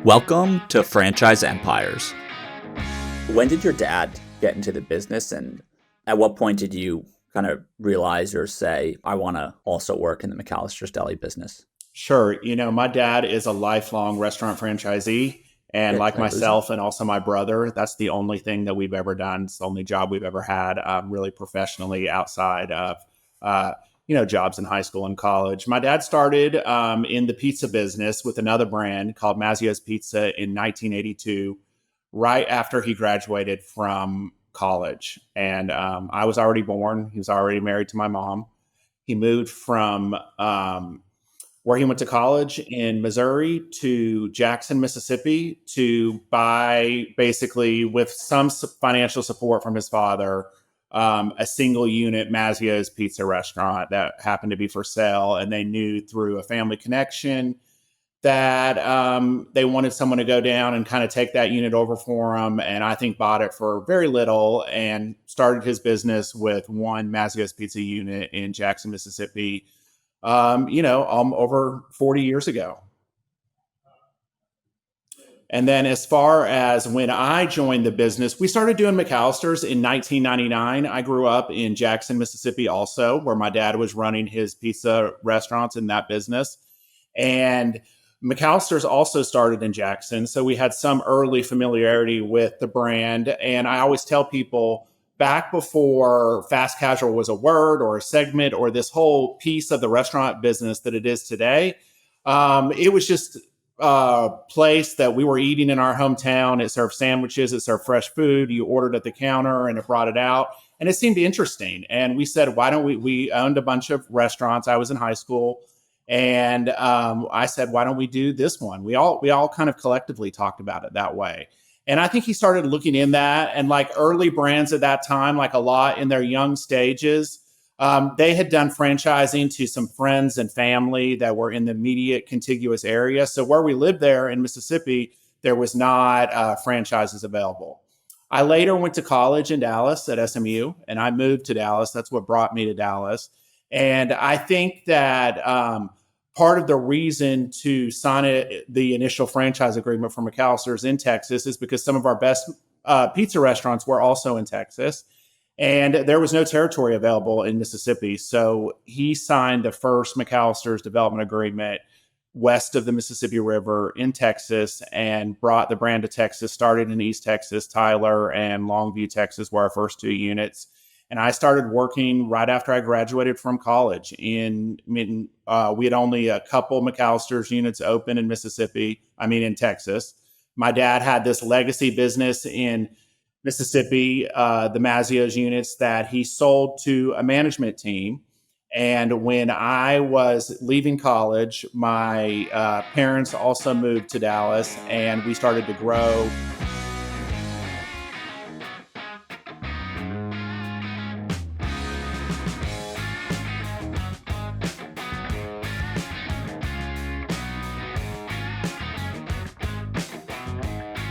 Welcome to Franchise Empires. When did your dad get into the business, and at what point did you kind of realize or say, I want to also work in the McAlister's Deli business? Sure. My dad is a lifelong restaurant franchisee. And Yeah, like did I lose it? myself and also my brother, that's the only thing that we've ever done. It's the only job we've ever had really professionally outside of, jobs in high school and college. My dad started in the pizza business with another brand called Mazzio's Pizza in 1982, right after he graduated from college. And I was already born. He was already married to my mom. He moved from where he went to college in Missouri to Jackson, Mississippi to buy, basically with some financial support from his father, a single unit Mazzio's pizza restaurant that happened to be for sale. And they knew through a family connection that they wanted someone to go down and kind of take that unit over for them. And I think bought it for very little and started his business with one Mazzio's pizza unit in Jackson, Mississippi, over 40 years ago. And then as far as when I joined the business, we started doing McAlister's in 1999. I grew up in Jackson, Mississippi also, where my dad was running his pizza restaurants in that business. And McAlister's also started in Jackson. So we had some early familiarity with the brand. And I always tell people, back before fast casual was a word or a segment or this whole piece of the restaurant business that it is today, it was just a place that we were eating in our hometown. It served sandwiches, it served fresh food. You ordered at the counter and it brought it out. And it seemed interesting. And we said, why don't we owned a bunch of restaurants. I was in high school. And I said, why don't we do this one? We all kind of collectively talked about it that way. And I think he started looking in that, and like early brands at that time, like a lot in their young stages, they had done franchising to some friends and family that were in the immediate contiguous area. So where we lived there in Mississippi, there was not franchises available. I later went to college in Dallas at SMU, and I moved to Dallas. That's what brought me to Dallas. And I think that part of the reason to sign the initial franchise agreement for McAlister's in Texas is because some of our best pizza restaurants were also in Texas, and there was no territory available in Mississippi. So he signed the first McAlister's development agreement west of the Mississippi River in Texas and brought the brand to Texas, started in East Texas, Tyler, and Longview, Texas, were our first two units. And I started working right after I graduated from college. We had only a couple McAlister's units open in in Texas. My dad had this legacy business in Mississippi, the Mazzio's units that he sold to a management team. And when I was leaving college, my parents also moved to Dallas, and we started to grow